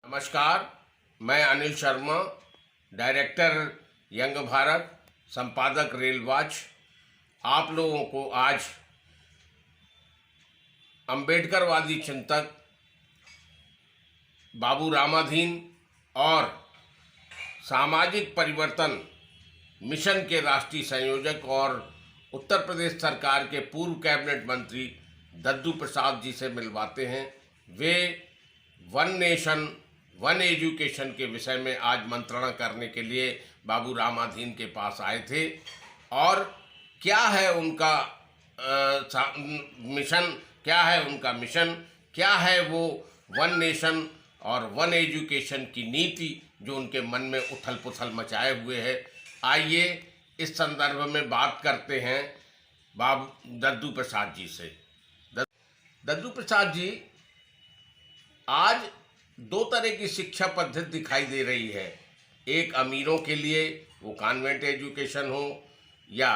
नमस्कार, मैं Anil Sharma, director young Bharat, संपादक रेल वॉच। आप लोगों को आज अंबेडकरवादी चिंतक बाबू रामाधीन और सामाजिक परिवर्तन मिशन के राष्ट्रीय संयोजक और उत्तर प्रदेश सरकार के पूर्व कैबिनेट मंत्री दद्दू प्रसाद जी से मिलवाते हैं। Way one nation one education के विषय में आज मंत्रणा करने के लिए बाबू रामाधीन के पास आए थे और क्या है उनका मिशन, क्या है उनका मिशन, क्या है वो वन नेशन और वन एजुकेशन की नीति जो उनके मन में उथल पुथल मचाए हुए है। आइए इस संदर्भ में बात करते हैं बाबू दद्दू प्रसाद जी से। दद्दू प्रसाद जी, आज दो तरह की शिक्षा पद्धति दिखाई दे रही है। एक अमीरों के लिए, वो कॉन्वेंट एजुकेशन हो या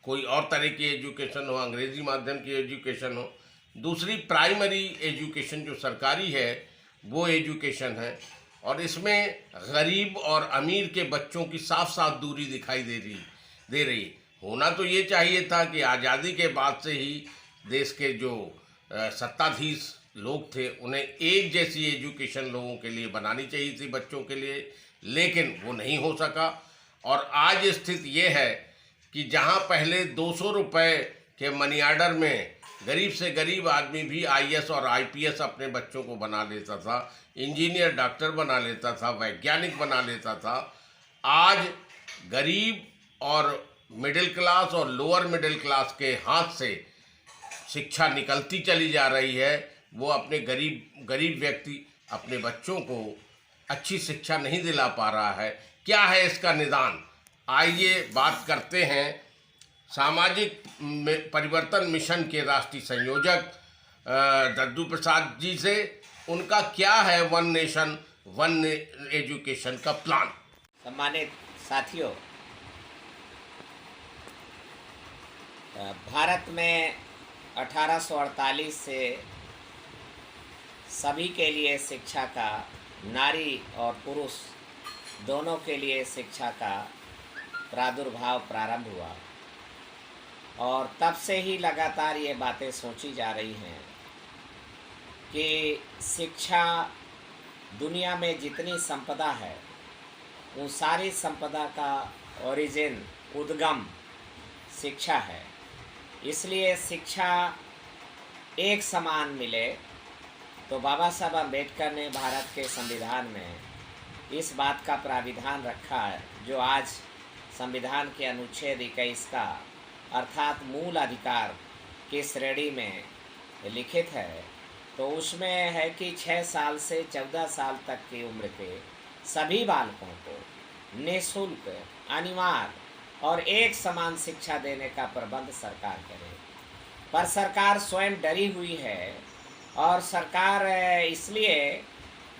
कोई और तरह की एजुकेशन हो, अंग्रेजी माध्यम की एजुकेशन हो। दूसरी प्राइमरी एजुकेशन जो सरकारी है वो एजुकेशन है, और इसमें गरीब और अमीर के बच्चों की साफ साफ दूरी दिखाई दे रही। होना तो ये चाहिए था कि आज़ादी के बाद से ही देश के जो सत्ताधीश लोग थे उन्हें एक जैसी एजुकेशन लोगों के लिए बनानी चाहिए थी, बच्चों के लिए, लेकिन वो नहीं हो सका। और आज स्थिति ये है कि जहां पहले 200 रुपये के मनी आर्डर में गरीब से गरीब आदमी भी आईएएस और आईपीएस अपने बच्चों को बना लेता था, इंजीनियर डॉक्टर बना लेता था, वैज्ञानिक बना लेता था, आज गरीब और मिडिल क्लास और लोअर मिडिल क्लास के हाथ से शिक्षा निकलती चली जा रही है। वो अपने गरीब व्यक्ति अपने बच्चों को अच्छी शिक्षा नहीं दिला पा रहा है। क्या है इसका निदान? आइए बात करते हैं सामाजिक परिवर्तन मिशन के राष्ट्रीय संयोजक दद्दू प्रसाद जी से। उनका क्या है वन नेशन वन एजुकेशन का प्लान? सम्मानित साथियों, भारत में 1848 से सभी के लिए शिक्षा का, नारी और पुरुष दोनों के लिए शिक्षा का प्रादुर्भाव प्रारंभ हुआ, और तब से ही लगातार ये बातें सोची जा रही हैं कि शिक्षा, दुनिया में जितनी संपदा है उन सारी संपदा का ओरिजिन, उद्गम शिक्षा है। इसलिए शिक्षा एक समान मिले, तो बाबा साहब अम्बेडकर ने भारत के संविधान में इस बात का प्राविधान रखा है, जो आज संविधान के अनुच्छेद 21 का अर्थात मूल अधिकार की श्रेणी में लिखित है। तो उसमें है कि 6 साल से 14 साल तक की उम्र के सभी बालकों को निःशुल्क, अनिवार्य और एक समान शिक्षा देने का प्रबंध सरकार करे। पर सरकार स्वयं डरी हुई है, और सरकार इसलिए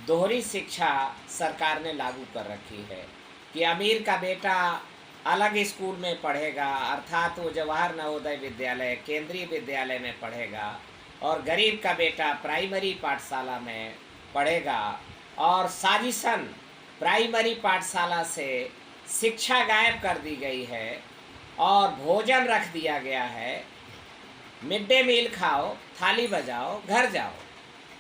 दोहरी शिक्षा सरकार ने लागू कर रखी है कि अमीर का बेटा अलग स्कूल में पढ़ेगा, अर्थात वो जवाहर नवोदय विद्यालय, केंद्रीय विद्यालय में पढ़ेगा, और गरीब का बेटा प्राइमरी पाठशाला में पढ़ेगा। और साजिशन प्राइमरी पाठशाला से शिक्षा गायब कर दी गई है और भोजन रख दिया गया है। मिड डे मील खाओ, थाली बजाओ, घर जाओ।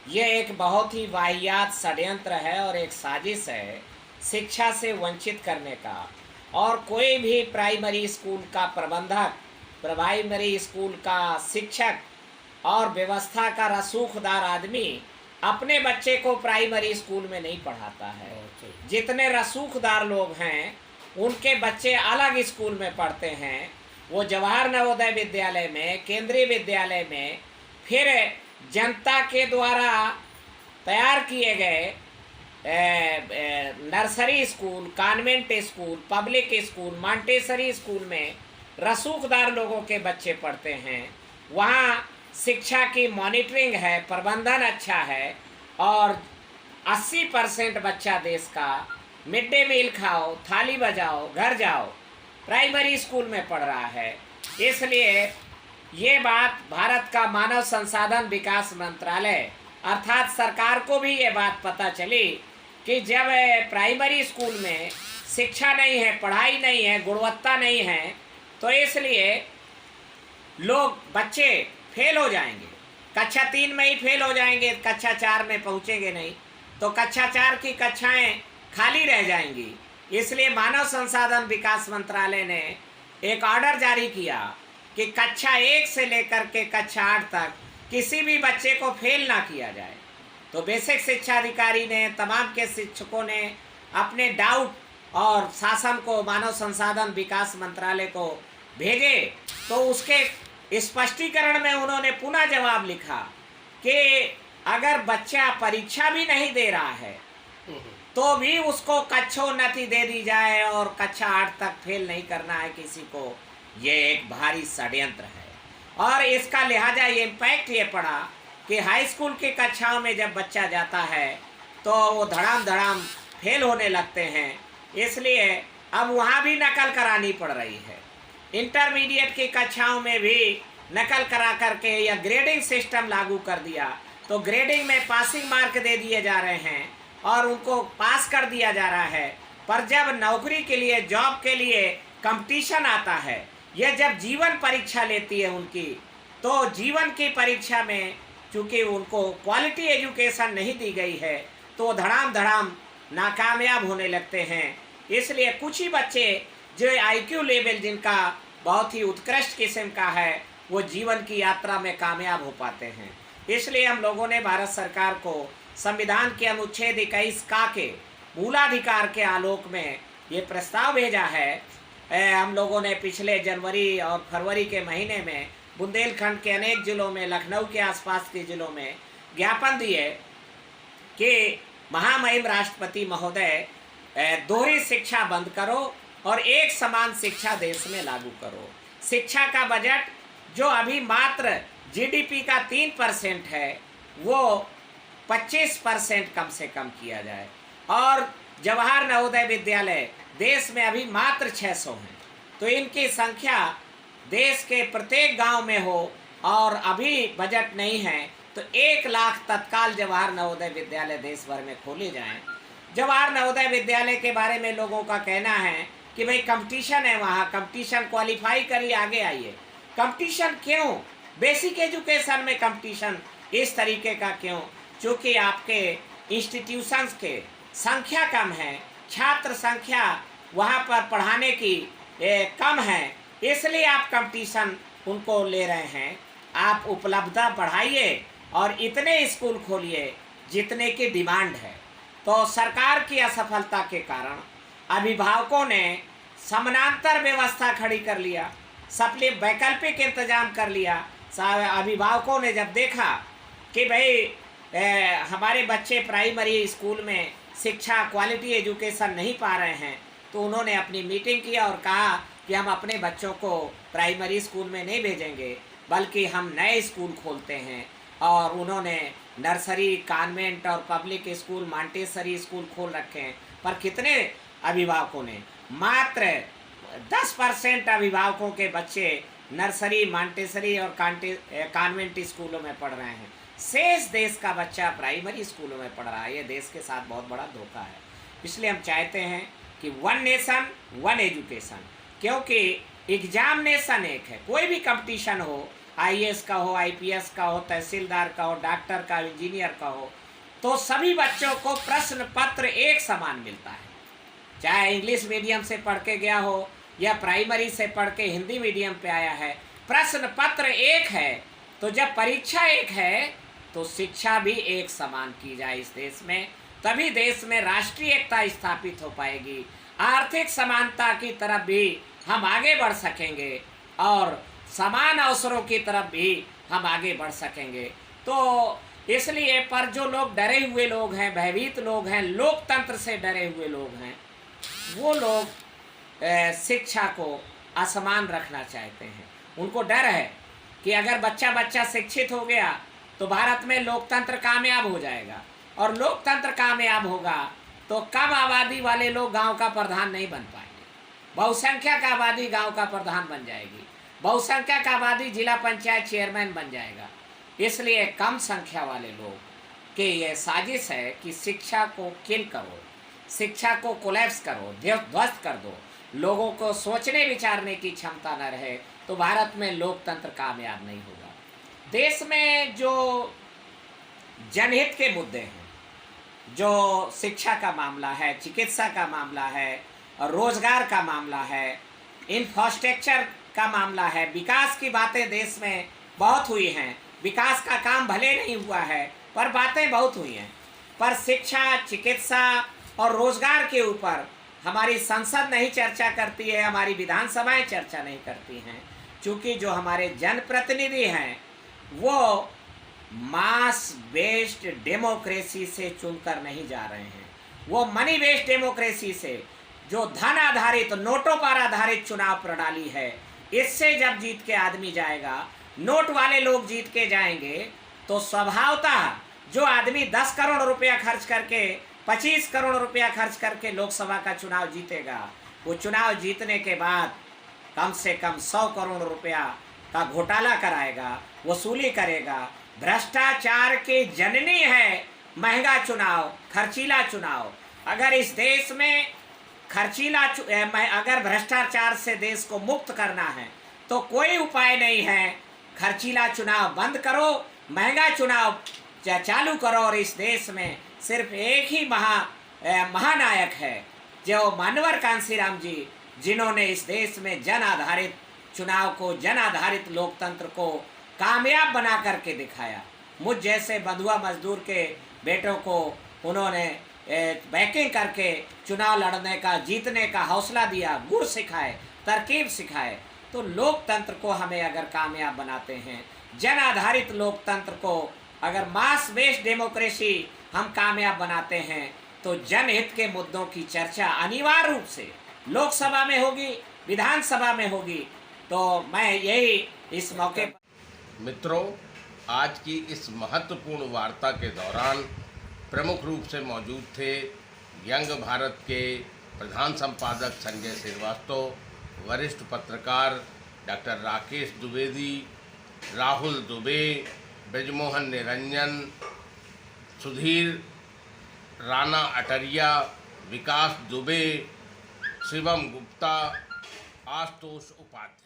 ये एक बहुत ही वाहियात षड्यंत्र है और एक साजिश है शिक्षा से वंचित करने का। और कोई भी प्राइमरी स्कूल का प्रबंधक, प्राइमरी स्कूल का शिक्षक और व्यवस्था का रसूखदार आदमी अपने बच्चे को प्राइमरी स्कूल में नहीं पढ़ाता है। जितने रसूखदार लोग हैं उनके बच्चे अलग स्कूल में पढ़ते हैं। वो जवाहर नवोदय विद्यालय में, केंद्रीय विद्यालय में, फिर जनता के द्वारा तैयार किए गए nursery school, convent school, public school, Montessori school में रसूखदार लोगों के बच्चे पढ़ते हैं। वहाँ शिक्षा की मॉनिटरिंग है, प्रबंधन अच्छा है, और 80% बच्चा देश का मिड डे मील खाओ, थाली बजाओ, घर जाओ प्राइमरी स्कूल में पढ़ रहा है। इसलिए ये बात भारत का मानव संसाधन विकास मंत्रालय अर्थात सरकार को भी ये बात पता चली कि जब प्राइमरी स्कूल में शिक्षा नहीं है, पढ़ाई नहीं है, गुणवत्ता नहीं है, तो इसलिए लोग बच्चे फेल हो जाएंगे। कक्षा 3 में ही फेल हो जाएंगे, कक्षा 4 में पहुंचेंगे नहीं, तो कक्षा 4 की कक्षाएं खाली रह जाएंगी। इसलिए मानव संसाधन विकास मंत्रालय ने एक ऑर्डर जारी किया कि कक्षा 1 से लेकर के कक्षा 8 तक किसी भी बच्चे को फेल ना किया जाए। तो बेसिक शिक्षा अधिकारी ने, तमाम के शिक्षकों ने अपने डाउट और शासन को, मानव संसाधन विकास मंत्रालय को भेजे। तो उसके स्पष्टीकरण में उन्होंने पुनः जवाब लिखा कि अगर बच्चा परीक्षा भी नहीं दे रहा है तो भी उसको कक्षोन्नति दे दी जाए और कक्षा 8 तक फेल नहीं करना है किसी को, ये एक भारी षड्यंत्र है। और इसका लिहाजा ये इम्पैक्ट ये पड़ा कि हाई स्कूल की कक्षाओं में जब बच्चा जाता है तो वो धड़ाम धड़ाम फेल होने लगते हैं, इसलिए अब वहाँ भी नकल करानी पड़ रही है। इंटरमीडिएट की कक्षाओं में भी नकल करा करके या ग्रेडिंग सिस्टम लागू कर दिया, तो ग्रेडिंग में पासिंग मार्क दे दिए जा रहे हैं और उनको पास कर दिया जा रहा है। पर जब नौकरी के लिए, जॉब के लिए कंपटीशन आता है, यह जब जीवन परीक्षा लेती है उनकी, तो जीवन की परीक्षा में चूँकि उनको क्वालिटी एजुकेशन नहीं दी गई है तो धड़ाम धड़ाम नाकामयाब होने लगते हैं। इसलिए कुछ ही बच्चे जो IQ लेवल जिनका बहुत ही उत्कृष्ट किस्म का है, वो जीवन की यात्रा में कामयाब हो पाते हैं। इसलिए हम लोगों ने भारत सरकार को संविधान के अनुच्छेद 21 का के मूलाधिकार के आलोक में ये प्रस्ताव भेजा है। हम लोगों ने पिछले जनवरी और फरवरी के महीने में बुंदेलखंड के अनेक जिलों में, लखनऊ के आसपास के जिलों में ज्ञापन दिए कि महामहिम राष्ट्रपति महोदय, दोहरी शिक्षा बंद करो और एक समान शिक्षा देश में लागू करो। शिक्षा का बजट जो अभी मात्र GDP का 3% है, वो 25% कम से कम किया जाए। और जवाहर नवोदय विद्यालय देश में अभी मात्र 600 हैं, तो इनकी संख्या देश के प्रत्येक गांव में हो। और अभी बजट नहीं है तो 1 लाख तत्काल जवाहर नवोदय विद्यालय देश भर में खोले जाएं। जवाहर नवोदय विद्यालय के बारे में लोगों का कहना है कि भाई कंपटीशन है, वहाँ कंपटीशन क्वालिफाई करिए, आगे आइए। कंपटीशन क्यों? बेसिक एजुकेशन में कंपटीशन इस तरीके का क्यों? चूँकि आपके इंस्टीट्यूशंस के संख्या कम है, छात्र संख्या वहाँ पर पढ़ाने की कम है, इसलिए आप कंपटीशन उनको ले रहे हैं। आप उपलब्धता बढ़ाइए और इतने स्कूल खोलिए जितने की डिमांड है। तो सरकार की असफलता के कारण अभिभावकों ने समानांतर व्यवस्था खड़ी कर लिया, सबले वैकल्पिक इंतजाम कर लिया। अभिभावकों ने जब देखा कि भाई हमारे बच्चे प्राइमरी स्कूल में शिक्षा, क्वालिटी एजुकेशन नहीं पा रहे हैं, तो उन्होंने अपनी मीटिंग किया और कहा कि हम अपने बच्चों को प्राइमरी स्कूल में नहीं भेजेंगे, बल्कि हम नए स्कूल खोलते हैं। और उन्होंने नर्सरी, कॉन्वेंट और पब्लिक स्कूल, मॉन्टेसरी स्कूल खोल रखे हैं। पर कितने अभिभावकों ने? मात्र 10% अभिभावकों के बच्चे नर्सरी, मॉन्टेसरी और कॉन्वेंट स्कूलों में पढ़ रहे हैं। शेष देश का बच्चा प्राइमरी स्कूलों में पढ़ रहा है। ये देश के साथ बहुत बड़ा धोखा है। इसलिए हम चाहते हैं कि 1 नेशन 1 एजुकेशन, क्योंकि एग्जामिनेशन एक है। कोई भी कंपटीशन हो, IAS का हो, IPS का हो, तहसीलदार का हो, डॉक्टर का, इंजीनियर का हो, तो सभी बच्चों को प्रश्न पत्र एक समान मिलता है। चाहे इंग्लिश मीडियम से पढ़ के गया हो या प्राइमरी से पढ़ के हिंदी मीडियम पे आया है, प्रश्न पत्र एक है। तो जब परीक्षा एक है तो शिक्षा भी एक समान की जाए इस देश में, तभी देश में राष्ट्रीय एकता स्थापित हो पाएगी। आर्थिक समानता की तरफ भी हम आगे बढ़ सकेंगे और समान अवसरों की तरफ भी हम आगे बढ़ सकेंगे। तो इसलिए पर जो लोग डरे हुए लोग हैं, भयभीत लोग हैं, लोकतंत्र से डरे हुए लोग हैं, वो लोग शिक्षा को असमान रखना चाहते हैं। उनको डर है कि अगर बच्चा शिक्षित हो गया तो भारत में लोकतंत्र कामयाब हो जाएगा, और लोकतंत्र कामयाब होगा तो कम आबादी वाले लोग गांव का प्रधान नहीं बन पाएंगे। बहुसंख्यक आबादी गांव का प्रधान बन जाएगी, बहुसंख्यक आबादी जिला पंचायत चेयरमैन बन जाएगा। इसलिए कम संख्या वाले लोग कि ये साजिश है कि शिक्षा को किल करो, शिक्षा को कोलैप्स करो, ध्वस्त कर दो, लोगों को सोचने विचारने की क्षमता न रहे, तो भारत में लोकतंत्र कामयाब नहीं होगा। देश में जो जनहित के मुद्दे हैं, जो शिक्षा का मामला है, चिकित्सा का मामला है, और रोजगार का मामला है, इंफ्रास्ट्रक्चर का मामला है, विकास की बातें देश में बहुत हुई हैं। विकास का काम भले नहीं हुआ है पर बातें बहुत हुई हैं, पर शिक्षा, चिकित्सा और रोजगार के ऊपर हमारी संसद नहीं चर्चा करती है, हमारी विधानसभाएं चर्चा नहीं करती हैं, क्योंकि जो हमारे जनप्रतिनिधि हैं वो मास बेस्ड डेमोक्रेसी से चुनकर नहीं जा रहे हैं, वो मनी बेस्ड डेमोक्रेसी से, जो धन आधारित, नोटों पर आधारित चुनाव प्रणाली है, इससे जब जीत के आदमी जाएगा, नोट वाले लोग जीत के जाएंगे, तो स्वभावतः जो आदमी 10 करोड़ रुपया खर्च करके, 25 करोड़ रुपया खर्च करके लोकसभा का चुनाव जीतेगा, वो चुनाव जीतने के बाद कम से कम 100 करोड़ रुपया का घोटाला कराएगा, वसूली करेगा। भ्रष्टाचार की जननी है महंगा चुनाव, खर्चीला चुनाव। अगर इस देश में अगर भ्रष्टाचार से देश को मुक्त करना है तो कोई उपाय नहीं है, खर्चीला चुनाव बंद करो, महंगा चुनाव चालू करो। और इस देश में सिर्फ एक ही महानायक है, जो मानवर कांसीराम जी, जिन्होंने इस देश में जन आधारित चुनाव को, जन आधारित लोकतंत्र को कामयाब बना करके दिखाया। मुझ जैसे बंधुआ मजदूर के बेटों को उन्होंने बैकिंग करके चुनाव लड़ने का, जीतने का हौसला दिया, गुर सिखाए, तरकीब सिखाए। तो लोकतंत्र को हमें अगर कामयाब बनाते हैं, जन आधारित लोकतंत्र को अगर मास बेस्ड डेमोक्रेसी हम कामयाब बनाते हैं, तो जनहित के मुद्दों की चर्चा अनिवार्य रूप से लोकसभा में होगी, विधानसभा में होगी। तो मैं यही इस मौके पर मित्रों, आज की इस महत्वपूर्ण वार्ता के दौरान प्रमुख रूप से मौजूद थे यंग भारत के प्रधान संपादक संजय श्रीवास्तव, वरिष्ठ पत्रकार डॉक्टर राकेश द्विवेदी, राहुल दुबे, ब्रजमोहन निरंजन, सुधीर राणा अटरिया, विकास दुबे, शिवम गुप्ता, आशुतोष उपाध्याय।